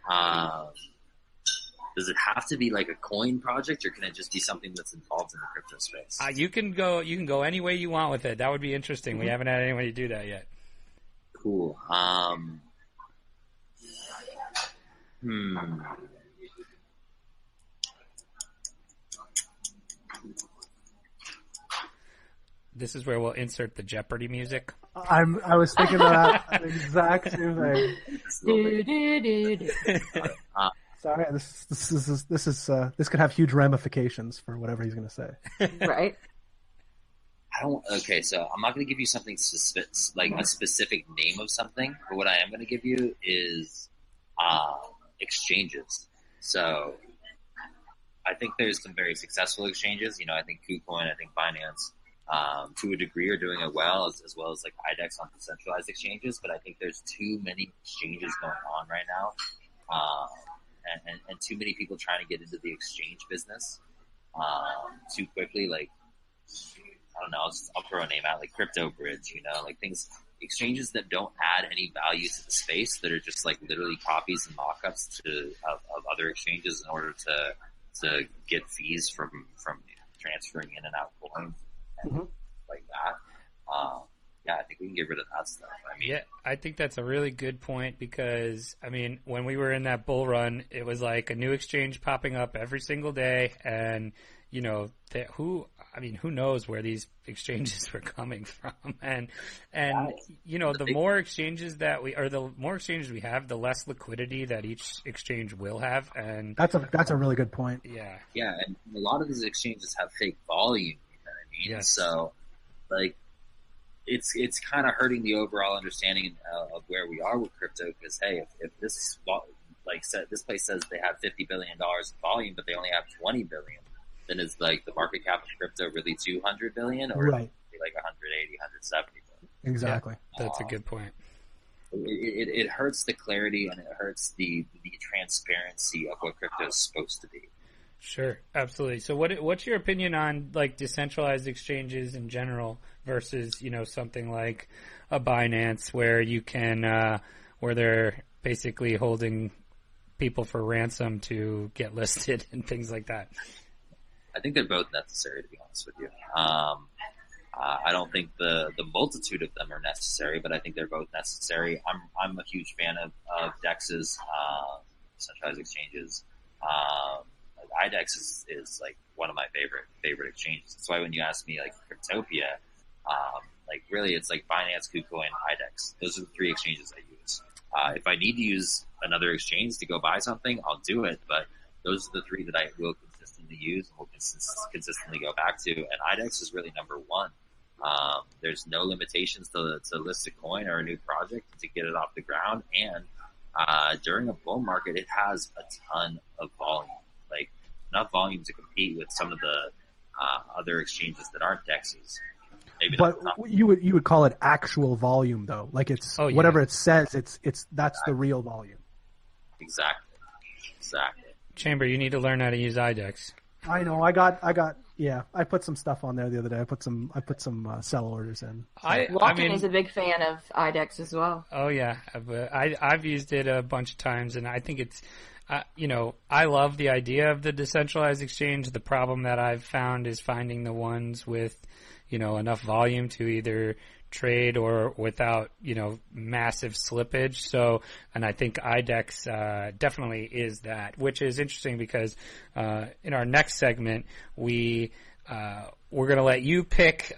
Does it have to be like a coin project, or can it just be something that's involved in the crypto space? You can go any way you want with it. That would be interesting. We haven't had anybody do that yet. Cool. This is where we'll insert the Jeopardy music. I was thinking of that exact same thing. Sorry, this could have huge ramifications for whatever he's going to say. Right. Okay, so I'm not going to give you something like a specific name of something, but what I am going to give you is exchanges. So I think there's some very successful exchanges. You know, I think KuCoin, I think Binance, to a degree, are doing it well, as well as like IDEX on decentralized exchanges. But I think there's too many exchanges going on right now and too many people trying to get into the exchange business too quickly. Like, I don't know, I'll throw a name out, like Crypto Bridge, like things, exchanges that don't add any value to the space, that are just like literally copies and mock-ups of other exchanges in order to get fees from transferring in and out coins and like that. Yeah, I think we can get rid of that stuff. I mean, Yeah, I think that's a really good point because, I mean, when we were in that bull run, it was like a new exchange popping up every single day, and who knows where these exchanges were coming from, and the more exchanges the more exchanges we have, the less liquidity that each exchange will have, and that's a really good point. Yeah, and a lot of these exchanges have fake volume. You know what I mean? Yes. So, like, it's kind of hurting the overall understanding of where we are with crypto. Because hey, if this this place says they have $50 billion in volume, but they only have 20 billion, then is like the market cap of crypto really 200 billion, or Right. like 180, 170 billion? Exactly. Yeah, that's a good point. It hurts the clarity, and it hurts the transparency of what crypto is supposed to be. Sure, absolutely. So what's your opinion on like decentralized exchanges in general versus, something like a Binance where you can, where they're basically holding people for ransom to get listed and things like that? I think they're both necessary, to be honest with you. I don't think the multitude of them are necessary, but I think they're both necessary. I'm a huge fan of DEXs, centralized exchanges. IDEX is like one of my favorite exchanges. That's why when you ask me like Cryptopia, like really it's like Binance, KuCoin, IDEX. Those are the three exchanges I use. If I need to use another exchange to go buy something, I'll do it. But those are the three that I will consistently use and will consistently go back to. And IDEX is really number one. There's no limitations to list a coin or a new project to get it off the ground. And during a bull market, it has a ton of volume, like enough volume to compete with some of the other exchanges that aren't DEXs. Maybe But you would call it actual volume though, like it's whatever it says. It's that's the real volume. Exactly. Chamber, you need to learn how to use IDEX. I know. I put some stuff on there the other day. I put some sell orders in. Walking is a big fan of IDEX as well. Oh yeah, I've used it a bunch of times, and I think it's, I love the idea of the decentralized exchange. The problem that I've found is finding the ones with, enough volume to either trade or without, massive slippage. So, and I think IDEX definitely is that, which is interesting because in our next segment, we're going to let you pick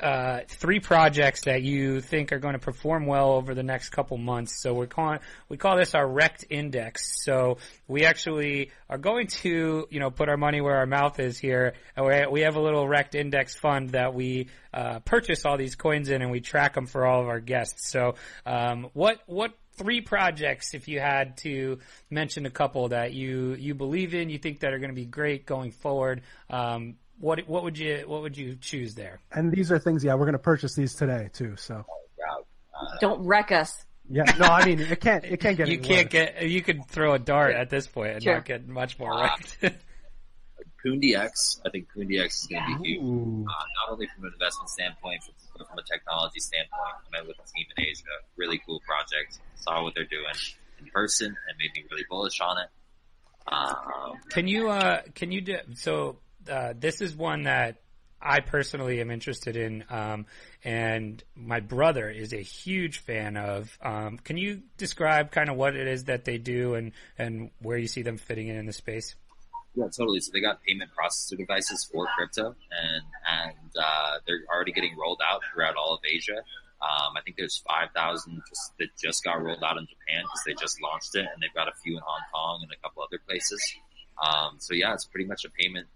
3 projects that you think are going to perform well over the next couple months. So we call this our REKT index. So we actually are going to, put our money where our mouth is here. And we have a little REKT index fund that we purchase all these coins in, and we track them for all of our guests. So what 3 projects, if you had to mention a couple that you believe in, you think that are going to be great going forward, what would you choose there? And these are things, we're going to purchase these today too. So don't wreck us. Yeah, no, I mean it can't get. You could throw a dart at this point and not get much more wrecked. KoonDX, I think KoonDX is going to be huge, not only from an investment standpoint, but from a technology standpoint. I met with a team in Asia, really cool project. Saw what they're doing in person and made me really bullish on it. Can you do so? This is one that I personally am interested in, and my brother is a huge fan of. Can you describe kind of what it is that they do and where you see them fitting in the space? Yeah, totally. So they got payment processor devices for crypto, and they're already getting rolled out throughout all of Asia. I think there's 5,000 that just got rolled out in Japan because they just launched it, and they've got a few in Hong Kong and a couple other places. So yeah, it's pretty much a payment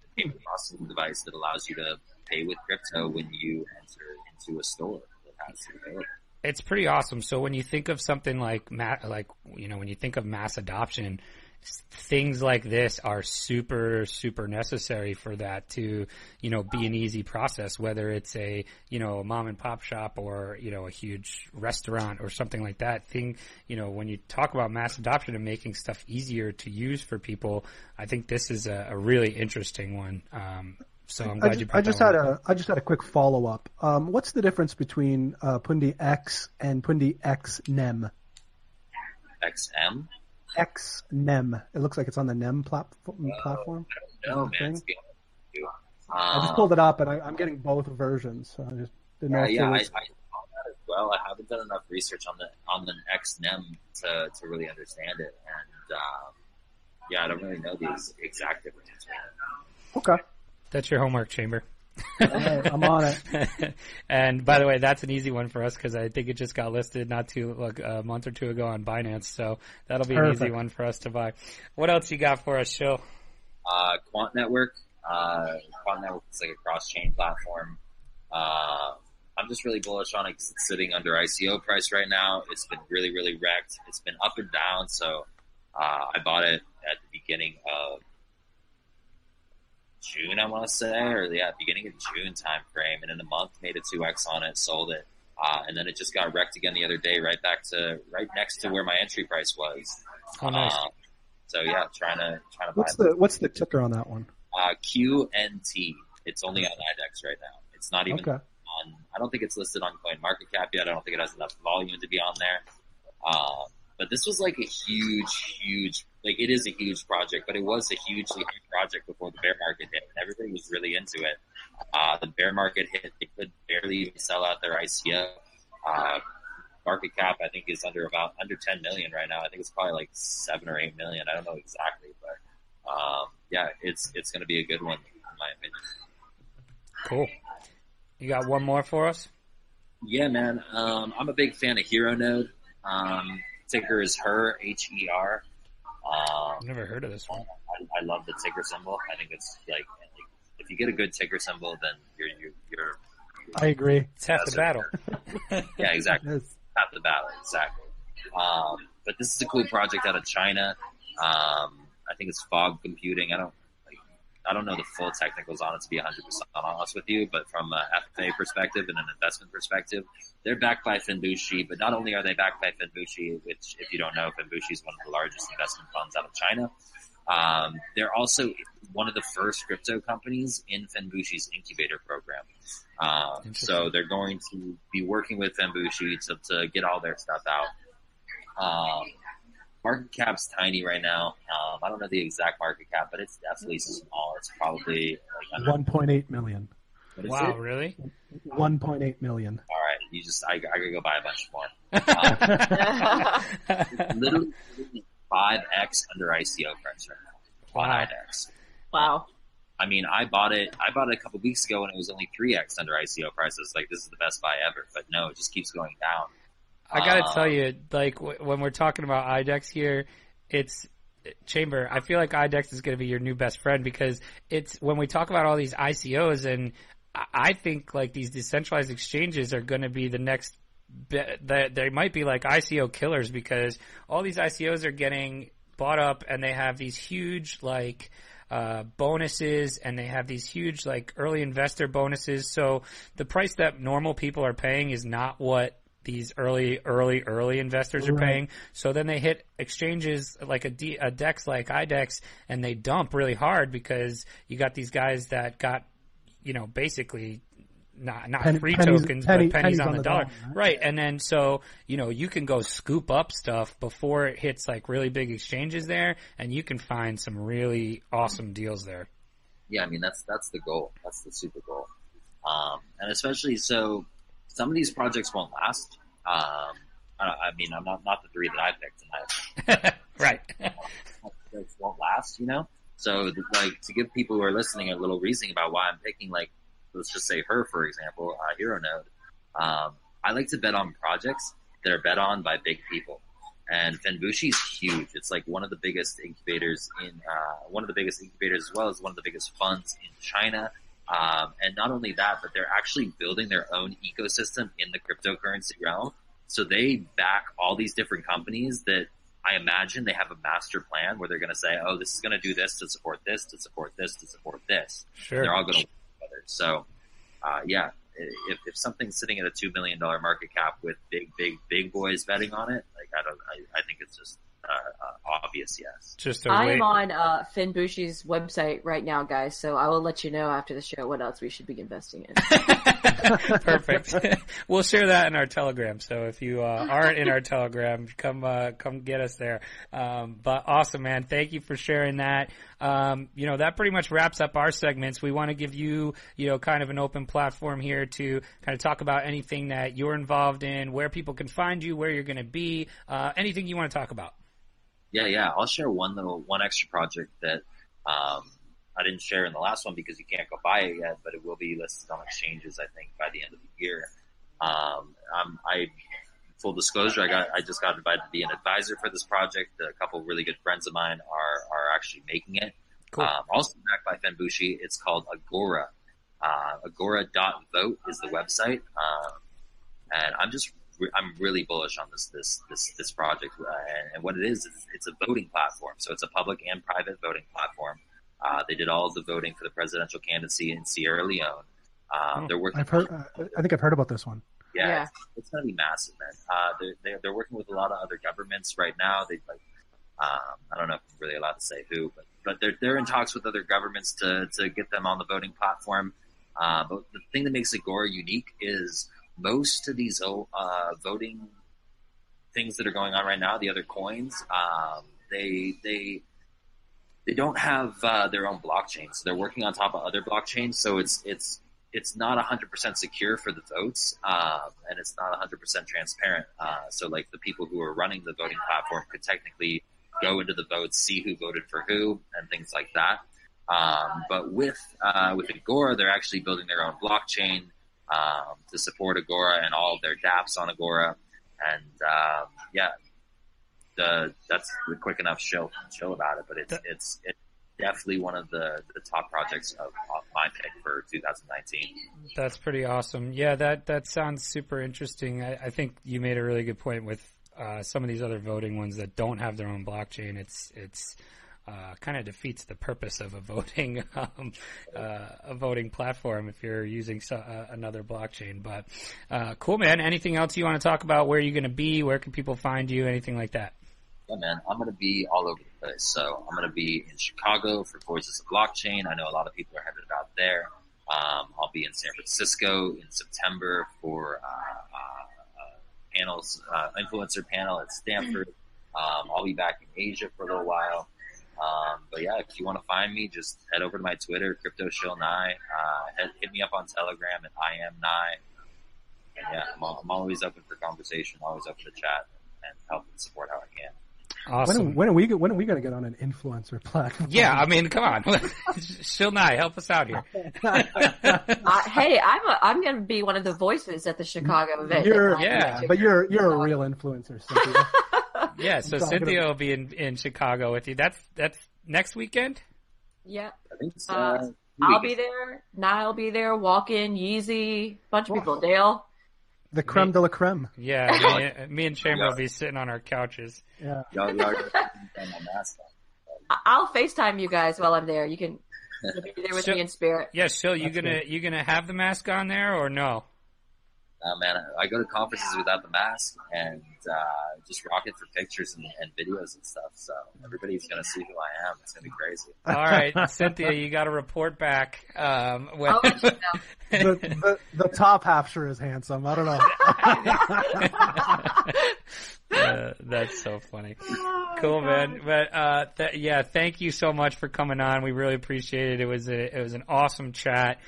processing device that allows you to pay with crypto when you enter into a store that has it available. It's pretty awesome. So when you think of something like when you think of mass adoption, things like this are super, super necessary for that to, be an easy process, whether it's a mom and pop shop or, a huge restaurant or something like that. When you talk about mass adoption and making stuff easier to use for people, I think this is a really interesting one. So I'm glad you brought I just had a quick follow up. What's the difference between Pundi X and Pundi X NEM? XM? X NEM. It looks like it's on the NEM platform. I don't know, man. To be honest with you. I just pulled it up, and I'm getting both versions. So I just didn't know. I saw that as well. I haven't done enough research on the XNEM to really understand it, and I don't really know the exact differences. Okay, that's your homework, Chamber. I'm on it. And by the way, that's an easy one for us because I think it just got listed a month or two ago on Binance, so that'll be an easy one for us to buy. What else you got for us, Shill? Quant Network. Quant Network is like a cross-chain platform. I'm just really bullish on it because it's sitting under ICO price right now. It's been really, really wrecked. It's been up and down, so I bought it at the beginning of June, I want to say, beginning of June time frame, and in a month made a 2x on it, sold it, and then it just got wrecked again the other day, right next to where my entry price was. Oh, nice. So yeah, trying to what's the ticker on that one? QNT. It's only on IDEX right now. It's not even on. I don't think it's listed on CoinMarketCap yet. I don't think it has enough volume to be on there. But this was like a huge, it is a huge project, but it was a hugely huge project before the bear market hit, and everybody was really into it. The bear market hit, they could barely even sell out their ICO. Market cap, I think, is under 10 million right now. I think it's probably like 7 or 8 million. I don't know exactly, but it's going to be a good one, in my opinion. Cool. You got one more for us? Yeah, man. I'm a big fan of Hero Node. Ticker is HER, HER. I've never heard of this one. I love the ticker symbol. I think it's like if you get a good ticker symbol, then you're I agree. It's half the battle. Yeah, exactly. Half the battle, exactly. But this is a cool project out of China. I think it's fog computing. I don't know the full technicals on it, to be 100% honest with you, but from an FA perspective and an investment perspective, they're backed by Fenbushi. But not only are they backed by Fenbushi, which, if you don't know, Fenbushi is one of the largest investment funds out of China, they're also one of the first crypto companies in Fenbushi's incubator program. So they're going to be working with Fenbushi to get all their stuff out. Market cap's tiny right now. I don't know the exact market cap, but it's definitely small. It's probably like 1.8 million. Wow, really? 1.8 million. All right, I could go buy a bunch more. Literally 5x under ICO price right now on IDEX. Wow. I mean, I bought it a couple weeks ago and it was only 3x under ICO prices. Like, this is the best buy ever, but no, it just keeps going down. I gotta tell you, when we're talking about IDEX here, it's Chamber. I feel like IDEX is gonna be your new best friend because it's when we talk about all these ICOs, and I think like these decentralized exchanges are gonna be the next. They might be like ICO killers because all these ICOs are getting bought up and they have these huge bonuses, and they have these huge early investor bonuses. So the price that normal people are paying is not what these early investors are paying. So then they hit exchanges like a DEX like IDEX, and they dump really hard because you got these guys that got, basically not free tokens, but pennies on the dollar. Right. And then so, you can go scoop up stuff before it hits really big exchanges there, and you can find some really awesome deals there. Yeah, I mean, that's the goal. That's the super goal. And especially so some of these projects won't last. I mean, I'm not the three that I picked tonight. Right. Projects won't last, So to give people who are listening a little reasoning about why I'm picking let's just say HER, for example, Hero Node. I like to bet on projects that are bet on by big people. And Fenbushi is huge. It's one of the biggest incubators as well as one of the biggest funds in China. And not only that, but they're actually building their own ecosystem in the cryptocurrency realm. So they back all these different companies that I imagine they have a master plan where they're going to say, oh, this is going to do this to support this, to support this, to support this. Sure. And they're all going to work together. So, yeah, if something's sitting at a $2 million market cap with big boys betting on it, like I think it's just obvious yes. Just a I'm on Finn Bushi's website right now, guys, so I will let you know after the show what else we should be investing in. Perfect. We'll share that in our Telegram. So if you aren't in our Telegram, come get us there. But awesome, man. Thank you for sharing that. That pretty much wraps up our segments. We want to give you, kind of an open platform here to kind of talk about anything that you're involved in, where people can find you, where you're going to be, anything you want to talk about. Yeah. I'll share one extra project that I didn't share in the last one because you can't go buy it yet, but it will be listed on exchanges, I think, by the end of the year. Full disclosure, I just got invited to be an advisor for this project. A couple of really good friends of mine are actually making it. Cool. Also backed by Fenbushi. It's called Agora. Agora.vote is the website. And I'm really bullish on this project. And what it is, it's a voting platform. So it's a public and private voting platform. They did all of the voting for the presidential candidacy in Sierra Leone. They're working. I think I've heard about this one. Yeah. It's going to be massive, man. They're working with a lot of other governments right now. I don't know if I'm really allowed to say who, but they're in talks with other governments to get them on the voting platform. But the thing that makes Agora unique is most of these voting things that are going on right now, the other coins, they don't have their own blockchain. So they're working on top of other blockchains. So it's not 100% secure for the votes, and it's not 100% transparent. So like the people who are running the voting platform could technically go into the votes, see who voted for who, and things like that. But with Agora, they're actually building their own blockchain to support Agora and all of their dApps on Agora. And that's the quick enough chill about it. But it's definitely one of the top projects of my pick for 2019. That's pretty awesome. Yeah, that sounds super interesting. I think you made a really good point with some of these other voting ones that don't have their own blockchain. It's kind of defeats the purpose of a voting platform if you're using another blockchain. But cool, man. Anything else you want to talk about? Where are you going to be? Where can people find you? Anything like that? Yeah, man, I'm going to be all over the place. So I'm going to be in Chicago for Voices of Blockchain. I know a lot of people are headed out there. I'll be in San Francisco in September for panels, influencer panel at Stanford. I'll be back in Asia for a little while. But yeah, if you want to find me, just head over to my Twitter, Crypto Shill Nye. Hit me up on Telegram at I am Nye. And yeah, I'm always open for conversation, always open to chat and help and support how I can. Awesome. When are we going to get on an influencer platform? Yeah, I mean, come on, Shill Nye, help us out here. Hey, I'm going to be one of the voices at the Chicago event. But you're a real influencer, Cynthia. Yeah, so Cynthia will be in Chicago with you. That's next weekend? Yeah. I think so. I'll be there. Nye will be there. Walk in, Yeezy, bunch of people. Dale. The creme de la creme. Yeah, me and Chamber will be sitting on our couches. Yeah. I'll FaceTime you guys while I'm there. You can be there with me in spirit. Yeah, Shill, you gonna have the mask on there or no? Man, I go to conferences without the mask and just rock it for pictures and videos and stuff. So everybody's going to see who I am. It's going to be crazy. All right, Cynthia, you got to report back. I'll let you know. The top half sure is handsome. I don't know. That's so funny. Cool, man. But thank you so much for coming on. We really appreciate it. It was an awesome chat.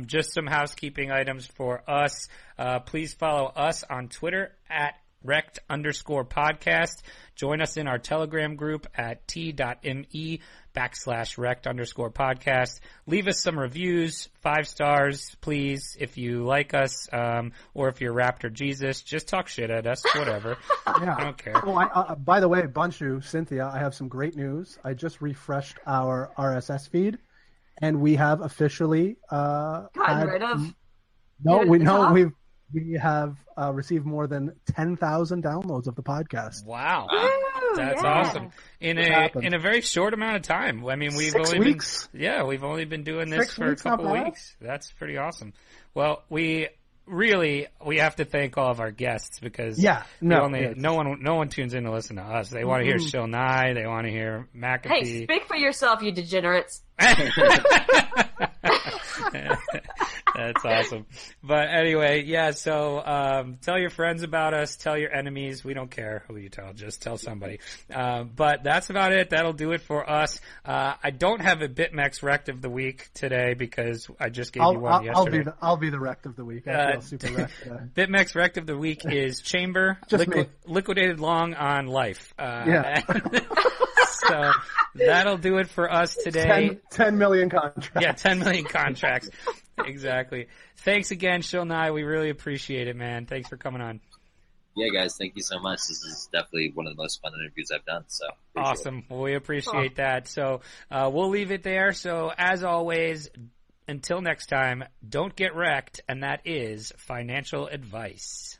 Just some housekeeping items for us. Please follow us on Twitter at REKT_podcast. Join us in our Telegram group at t.me/REKT_podcast. Leave us some reviews, 5 stars, please, if you like us, or if you're Raptor Jesus. Just talk shit at us, whatever. Yeah. I don't care. Oh, by the way, Bunshu, Cynthia, I have some great news. I just refreshed our RSS feed. And we have officially gotten rid of. We have received more than 10,000 downloads of the podcast. Wow! That's yeah. awesome. In a very short amount of time. I mean, we've 6 only weeks. we've only been doing this 6 for a weeks, not couple bad. weeks. That's pretty awesome. Well, we have to thank all of our guests because no one tunes in to listen to us. They want to hear Shill Nye. They want to hear McAfee. Hey, speak for yourself, you degenerates. That's awesome. But anyway, so tell your friends about us. Tell your enemies. We don't care who you tell. Just tell somebody. But that's about it. That'll do it for us. I don't have a BitMEX REKT of the week today because I just gave you one yesterday. I'll be the REKT of the week. I feel super REKT. BitMEX REKT of the week is Chamber liquidated long on life. So that'll do it for us today. 10 million contracts. Yeah, 10 million contracts. Exactly. Thanks again, Shill Nye. We really appreciate it, man. Thanks for coming on. Yeah, guys, thank you so much. This is definitely one of the most fun interviews I've done. So awesome. Well, we appreciate that. So we'll leave it there. So as always, until next time, don't get wrecked, and that is financial advice.